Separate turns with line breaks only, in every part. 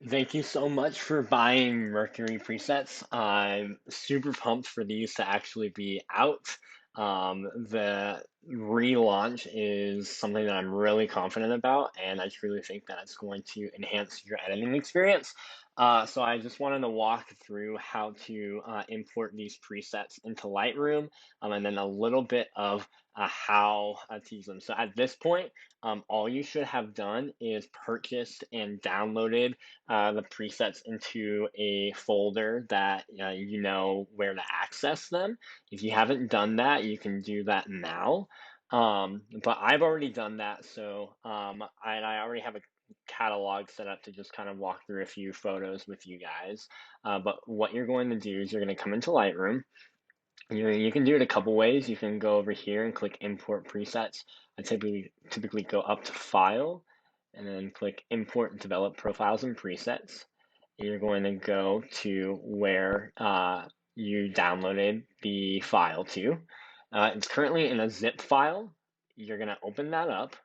Thank you so much for buying Mercury presets. I'm super pumped for these to actually be out. The relaunch is something that I'm really confident about, and I truly think that it's going to enhance your editing experience. So I just wanted to walk through how to import these presets into Lightroom, and then a little bit of how to use them. So at this point, all you should have done is purchased and downloaded the presets into a folder that you know where to access them. If you haven't done that, you can do that now. But I've already done that, so I already have a catalog set up to just kind of walk through a few photos with you guys. But what you're going to do is you're going to come into Lightroom. You can do it a couple ways. You can go over here and click Import Presets. I typically go up to File and then click Import Develop Profiles and Presets. And you're going to go to where you downloaded the file to. It's currently in a zip file. You're going to open that up.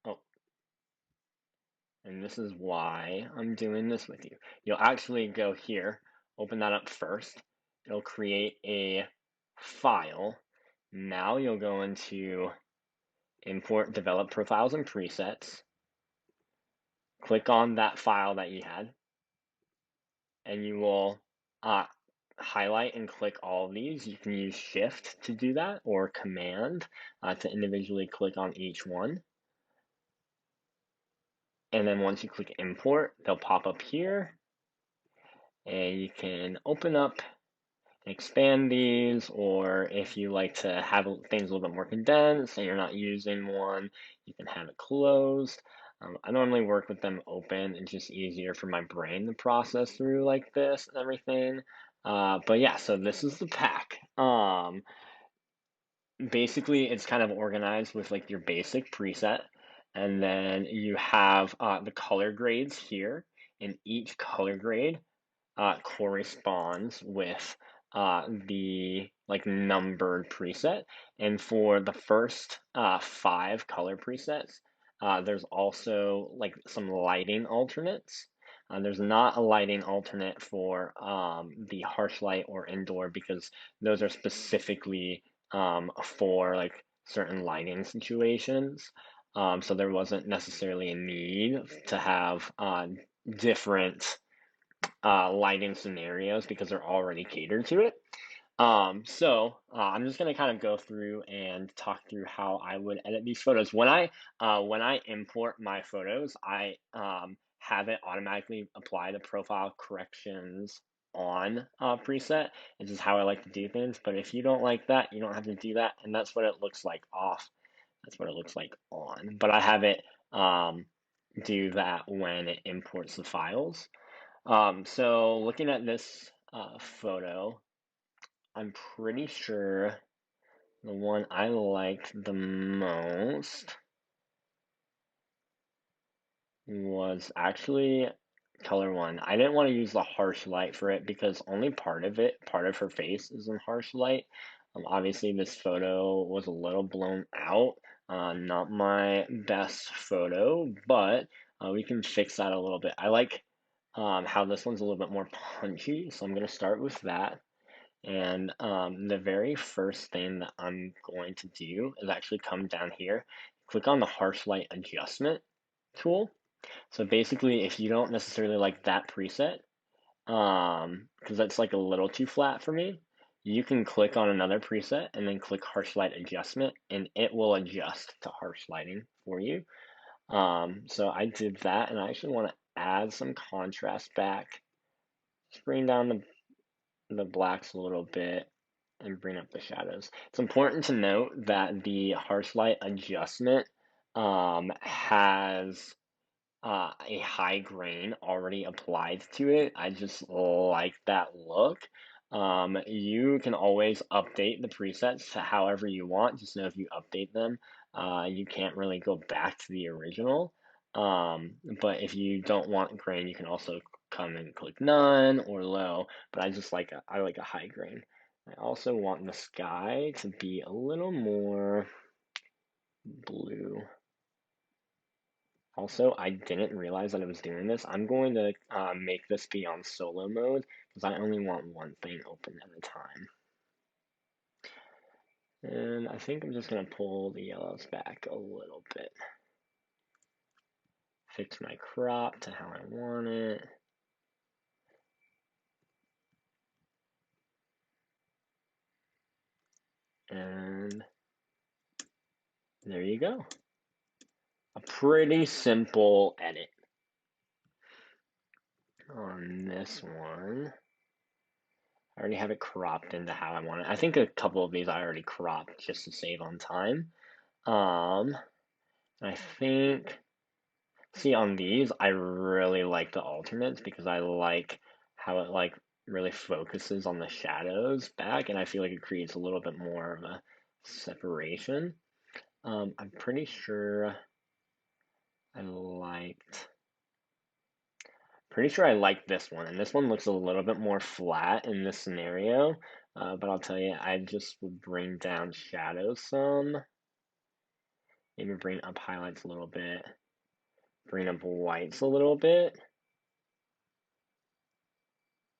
Oh, and this is why I'm doing this with you. You'll actually go here, open that up first. It'll create a file. Now you'll go into Import Develop Profiles and Presets. Click on that file that you had, and you will highlight and click all of these. You can use Shift to do that, or Command to individually click on each one. And then once you click Import, they'll pop up here, and you can open up expand these, or if you like to have things a little bit more condensed and you're not using one, you can have it closed. I normally work with them open. It's just easier for my brain to process through like this and everything. But yeah, so this is the pack. Basically, it's kind of organized with like your basic preset, and then you have the color grades here, and each color grade corresponds with the like numbered preset. And for the first five color presets, there's also like some lighting alternates. There's not a lighting alternate for the harsh light or indoor because those are specifically for like certain lighting situations. So there wasn't necessarily a need to have different lighting scenarios because they're already catered to it. I'm just gonna kind of go through and talk through how I would edit these photos. When I import my photos, I have it automatically apply the profile corrections on preset. It's just how I like to do things. But if you don't like that, you don't have to do that, and that's what it looks like off. That's what it looks like on. But I have it do that when it imports the files. So looking at this photo, I'm pretty sure the one I liked the most was actually color one. I didn't want to use the harsh light for it because only part of her face is in harsh light. Obviously, this photo was a little blown out. Not my best photo, but we can fix that a little bit. I like how this one's a little bit more punchy, so I'm going to start with that. And the very first thing that I'm going to do is actually come down here, click on the harsh light adjustment tool. So basically, if you don't necessarily like that preset, because that's like a little too flat for me, you can click on another preset and then click harsh light adjustment, and it will adjust to harsh lighting for you. So I did that, and I actually want to add some contrast back. Just bring down the blacks a little bit and bring up the shadows. It's important to note that the harsh light adjustment has a high grain already applied to it. I just like that look. You can always update the presets to however you want. Just know if you update them, you can't really go back to the original. But if you don't want grain, you can also come and click none or low. But I like a high grain. I also want the sky to be a little more blue. Also, I didn't realize that I was doing this. I'm going to make this be on solo mode because I only want one thing open at a time. And I think I'm just going to pull the yellows back a little bit. Fix my crop to how I want it. And there you go. A pretty simple edit. On this one, I already have it cropped into how I want it. I think a couple of these I already cropped just to save on time. I think, see on these, I really like the alternates because I like how it like really focuses on the shadows back, and I feel like it creates a little bit more of a separation. I'm pretty sure I liked, pretty sure I like this one, and this one looks a little bit more flat in this scenario, but I'll tell you, I just would bring down shadows some, maybe bring up highlights a little bit, bring up whites a little bit,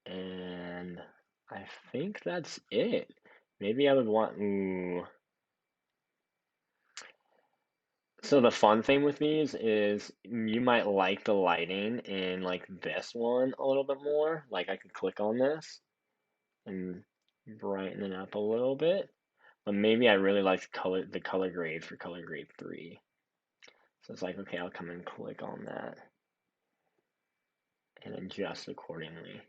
and I think that's it. Maybe I would want, ooh. So the fun thing with these is you might like the lighting in like this one a little bit more. Like I could click on this and brighten it up a little bit. But maybe I really like the color grade for color grade 3. So it's like, okay, I'll come and click on that and adjust accordingly.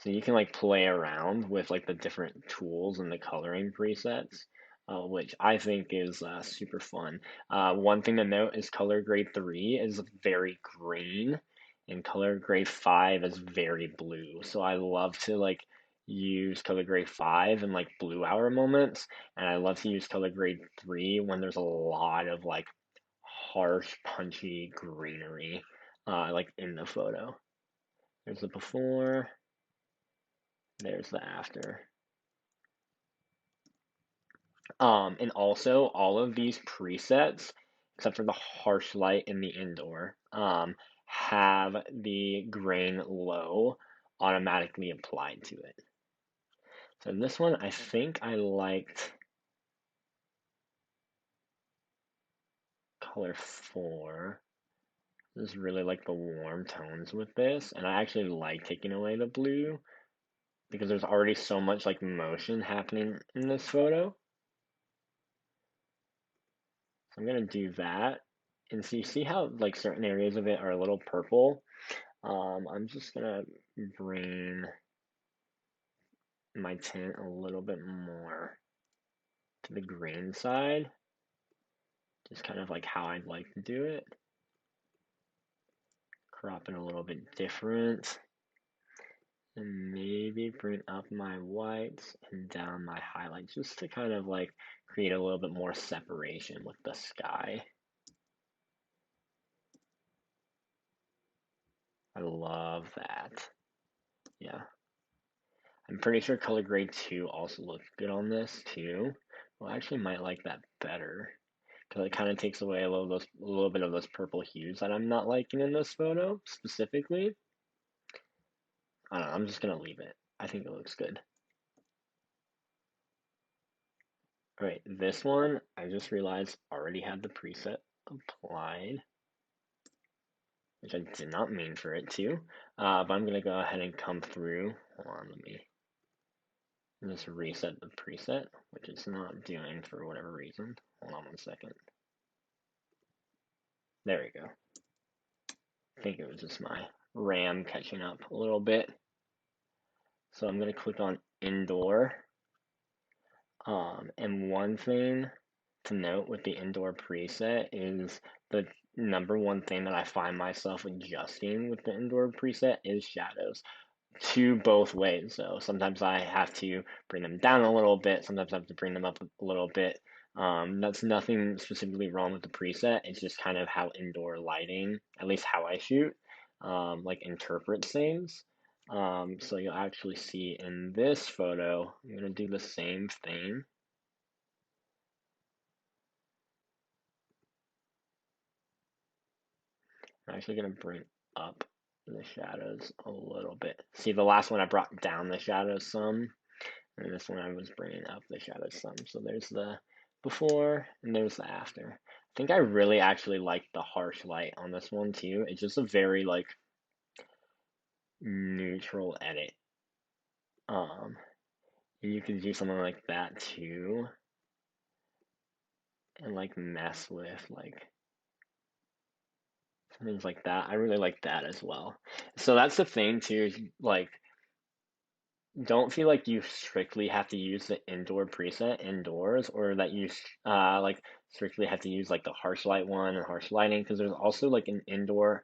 So you can like play around with like the different tools and the coloring presets, which I think is super fun. One thing to note is color grade 3 is very green and color grade 5 is very blue. So I love to like use color grade 5 in like blue hour moments, and I love to use color grade 3 when there's a lot of like harsh, punchy greenery like in the photo. There's the before. There's the after. And also all of these presets, except for the harsh light in the indoor, have the grain low automatically applied to it. So in this one, I think I liked color 4. I just really like the warm tones with this, and I actually like taking away the blue because there's already so much like motion happening in this photo. So I'm gonna do that. And so you see how like certain areas of it are a little purple? I'm just gonna bring my tint a little bit more to the green side. Just kind of like how I'd like to do it. Crop it a little bit different. And maybe bring up my whites and down my highlights just to kind of like create a little bit more separation with the sky. I love that. Yeah. I'm pretty sure color grade 2 also looks good on this too. Well, I actually might like that better because it kind of takes away a little bit of those purple hues that I'm not liking in this photo specifically. I don't know, I'm just gonna leave it. I think it looks good. All right, this one I just realized already had the preset applied, which I did not mean for it to. But I'm gonna go ahead and come through. Hold on, let me just reset the preset, which it's not doing for whatever reason. Hold on one second. There we go. I think it was just my RAM catching up a little bit. So I'm going to click on indoor. And one thing to note with the indoor preset is the number one thing that I find myself adjusting with the indoor preset is shadows to both ways. So sometimes I have to bring them down a little bit, sometimes I have to bring them up a little bit. That's nothing specifically wrong with the preset. It's just kind of how indoor lighting, at least how I shoot, like interprets things. So you'll actually see in this photo, I'm gonna do the same thing. I'm actually going to bring up the shadows a little bit. See, the last one I brought down the shadows some, and this one I was bringing up the shadows some. So there's the before and there's the after. I think I really actually like the harsh light on this one too. It's just a very like neutral edit. And you can do something like that too, and like mess with like things like that. I really like that as well. So that's the thing too, is like don't feel like you strictly have to use the indoor preset indoors, or that you like strictly have to use like the harsh light one and harsh lighting, because there's also like an indoor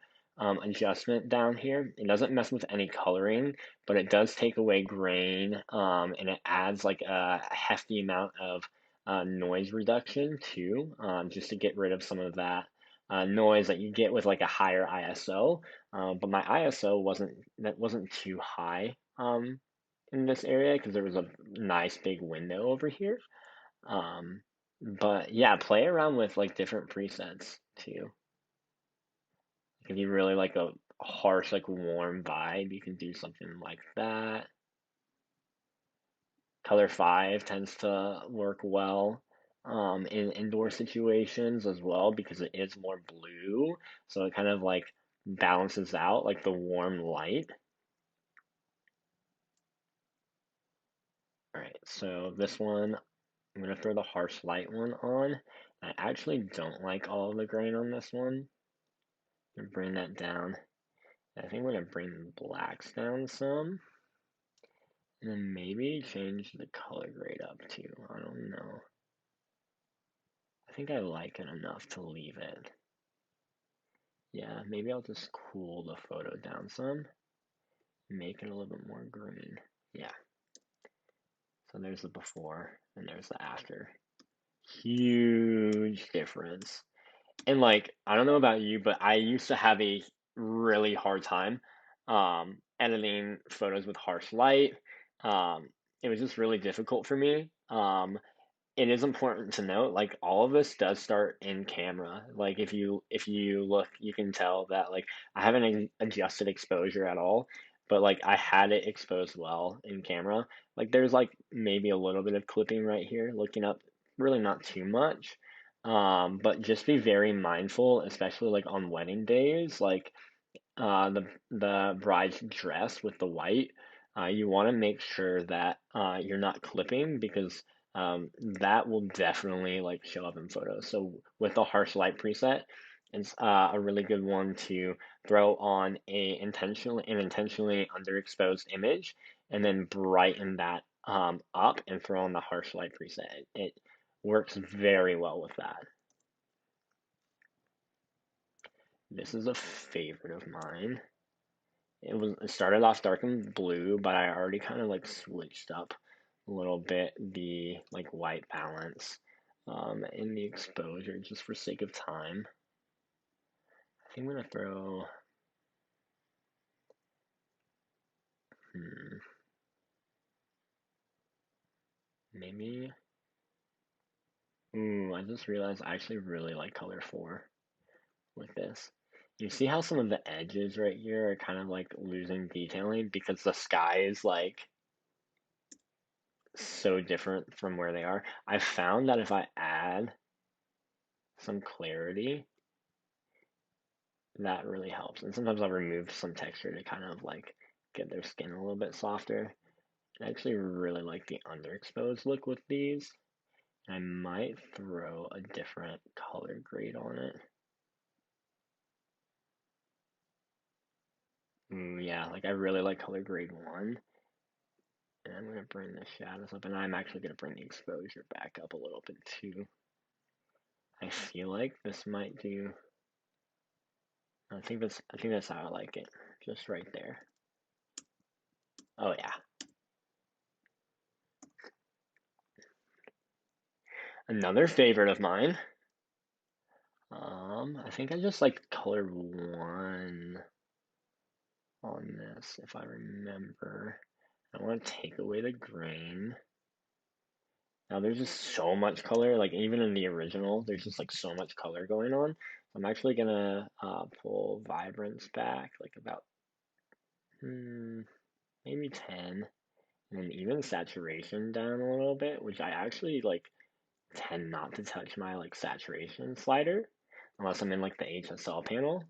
adjustment down here. It doesn't mess with any coloring, but it does take away grain, and it adds like a hefty amount of noise reduction too, just to get rid of some of that noise that you get with like a higher ISO. But my ISO wasn't too high. In this area because there was a nice big window over here. Um, but yeah, play around with like different presets too. If you really like a harsh, like warm vibe, you can do something like that. Color 5 tends to work well in indoor situations as well because it is more blue. So it kind of like balances out like the warm light. All right, so this one I'm gonna throw the harsh light one on. I actually don't like all of the grain on this one. I'm gonna bring that down. I think we're gonna bring the blacks down some. And then maybe change the color grade up too. I don't know. I think I like it enough to leave it. Yeah, maybe I'll just cool the photo down some. Make it a little bit more green. Yeah. So there's the before and there's the after. Huge difference. And like, I don't know about you, but I used to have a really hard time editing photos with harsh light. It was just really difficult for me. It is important to note, like all of this does start in camera. Like if you look, you can tell that like I haven't adjusted exposure at all, but like I had it exposed well in camera. Like there's like maybe a little bit of clipping right here, looking up, really not too much. But just be very mindful, especially like on wedding days, like the bride's dress with the white, you want to make sure that you're not clipping because that will definitely like show up in photos. So with the harsh light preset, it's a really good one to throw on an intentionally underexposed image, and then brighten that up and throw on the harsh light preset. It works very well with that. This is a favorite of mine. It started off dark and blue, but I already kind of like switched up a little bit the like white balance in the exposure just for sake of time. I think I'm gonna throw maybe. Ooh, I just realized I actually really like color 4 with this. You see how some of the edges right here are kind of like losing detailing because the sky is like so different from where they are. I found that if I add some clarity, that really helps. And sometimes I'll remove some texture to kind of like get their skin a little bit softer. I actually really like the underexposed look with these. I might throw a different color grade on it. Ooh, yeah, like I really like color grade 1. And I'm going to bring the shadows up, and I'm actually going to bring the exposure back up a little bit too. I feel like this might do. I think that's how I like it. Just right there. Oh yeah. Another favorite of mine. I think I just like color 1 on this, if I remember. I want to take away the grain, Now there's just so much color, like even in the original, there's just like so much color going on. I'm actually gonna pull vibrance back like about maybe 10, and then even saturation down a little bit, which I actually like tend not to touch my like saturation slider unless I'm in like the HSL panel.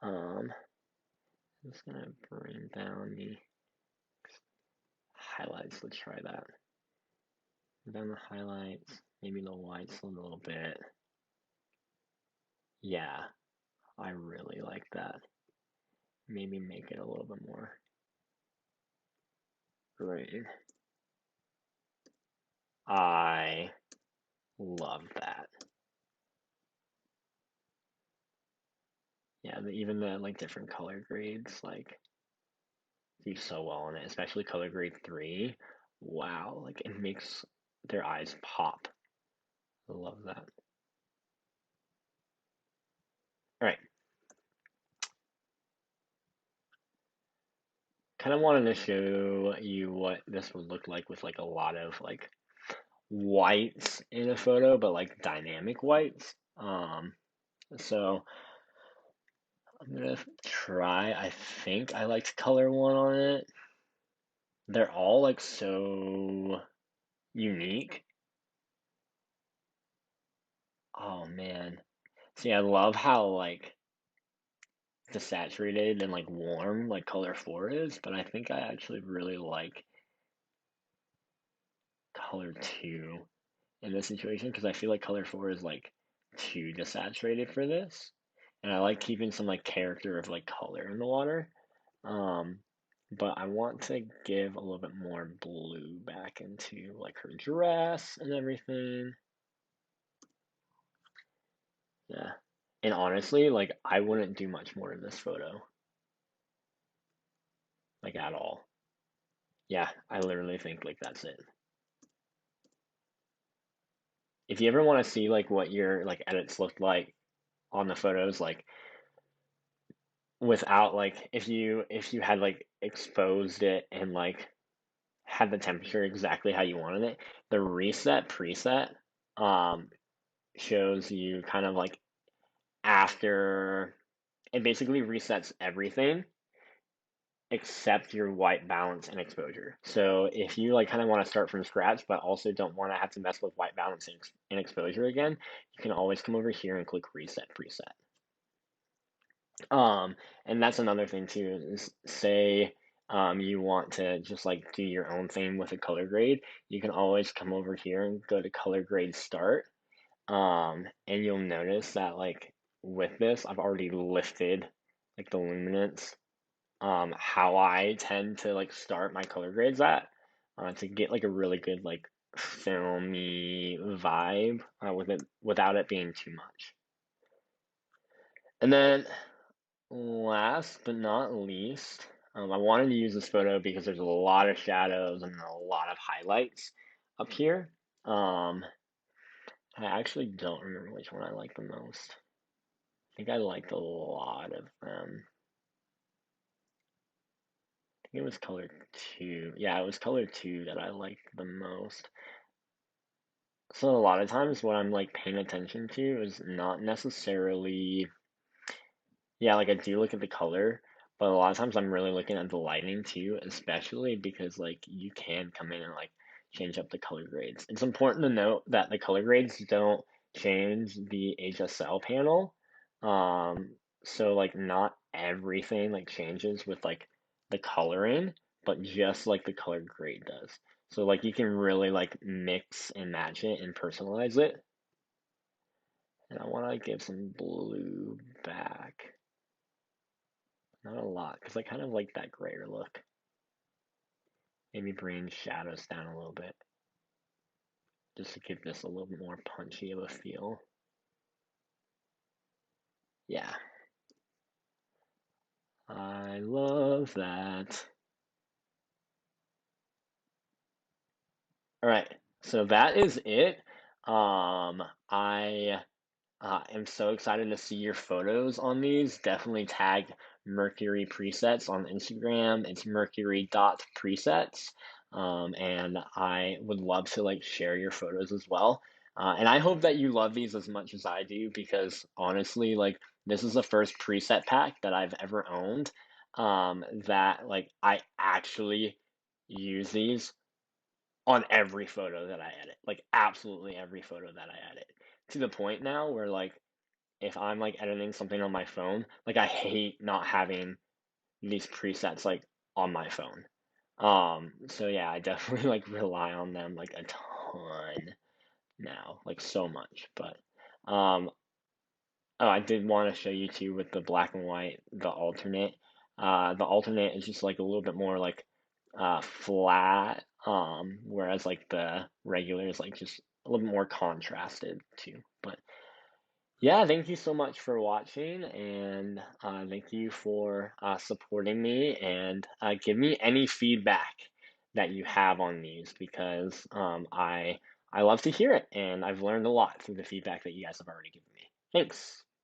I'm just gonna bring down the highlights. Let's try that. Down the highlights, maybe the whites a little bit. Yeah, I really like that. Maybe make it a little bit more green. I love that. Yeah, even the like different color grades like do so well on it, especially color grade 3. Wow, like it makes their eyes pop. I love that. All right. Kind of wanted to show you what this would look like with like a lot of like whites in a photo, but like dynamic whites. So I'm gonna try. I think I liked color one on it. They're all like so unique. Oh man. See, I love how like desaturated and like warm like color 4 is, but I think I actually really like color 2 in this situation because I feel like color 4 is like too desaturated for this. And I like keeping some like character of like color in the water. Um, but I want to give a little bit more blue back into like her dress and everything. Yeah. And honestly, like I wouldn't do much more in this photo, like at all. Yeah, I literally think like that's it. If you ever want to see like what your like edits look like on the photos, like without like if you had like exposed it and like had the temperature exactly how you wanted it, the reset preset um shows you kind of like after it basically resets everything except your white balance and exposure. So if you like kind of want to start from scratch but also don't want to have to mess with white balance and exposure again, you can always come over here and click reset preset. And that's another thing too, is say you want to just like do your own thing with a color grade, you can always come over here and go to color grade start. And you'll notice that like with this, I've already lifted like the luminance, how I tend to like start my color grades at, to get like a really good like filmy vibe with it without it being too much. And then last but not least, I wanted to use this photo because there's a lot of shadows and a lot of highlights up here. I actually don't remember which one I like the most. I think I liked a lot of them. I think it was color 2. Yeah, it was color 2 that I liked the most. So a lot of times what I'm like paying attention to is not necessarily, yeah, like I do look at the color, but a lot of times I'm really looking at the lighting too, especially because like you can come in and like change up the color grades. It's important to note that the color grades don't change the HSL panel. Um, so like not everything like changes with like the coloring, but just like the color grade does. So like you can really like mix and match it and personalize it. And I want to give some blue back. Not a lot, because I kind of like that grayer look. Maybe bring shadows down a little bit, just to give this a little bit more punchy of a feel. Yeah. I love that. All right, so that is it. I am so excited to see your photos on these. Definitely tag Mercury Presets on Instagram. It's mercury.presets. and I would love to like share your photos as well. And I hope that you love these as much as I do because honestly, like this is the first preset pack that I've ever owned, that like I actually use these on every photo that I edit, like absolutely every photo that I edit, to the point now where like if I'm like editing something on my phone, like I hate not having these presets like on my phone. So yeah, I definitely like rely on them like a ton now, like so much. But um oh, I did want to show you too with the black and white, the alternate. The alternate is just like a little bit more like flat, whereas like the regular is like just a little bit more contrasted too. But yeah, thank you so much for watching, and thank you for supporting me, and give me any feedback that you have on these because I love to hear it, and I've learned a lot through the feedback that you guys have already given me. Thanks.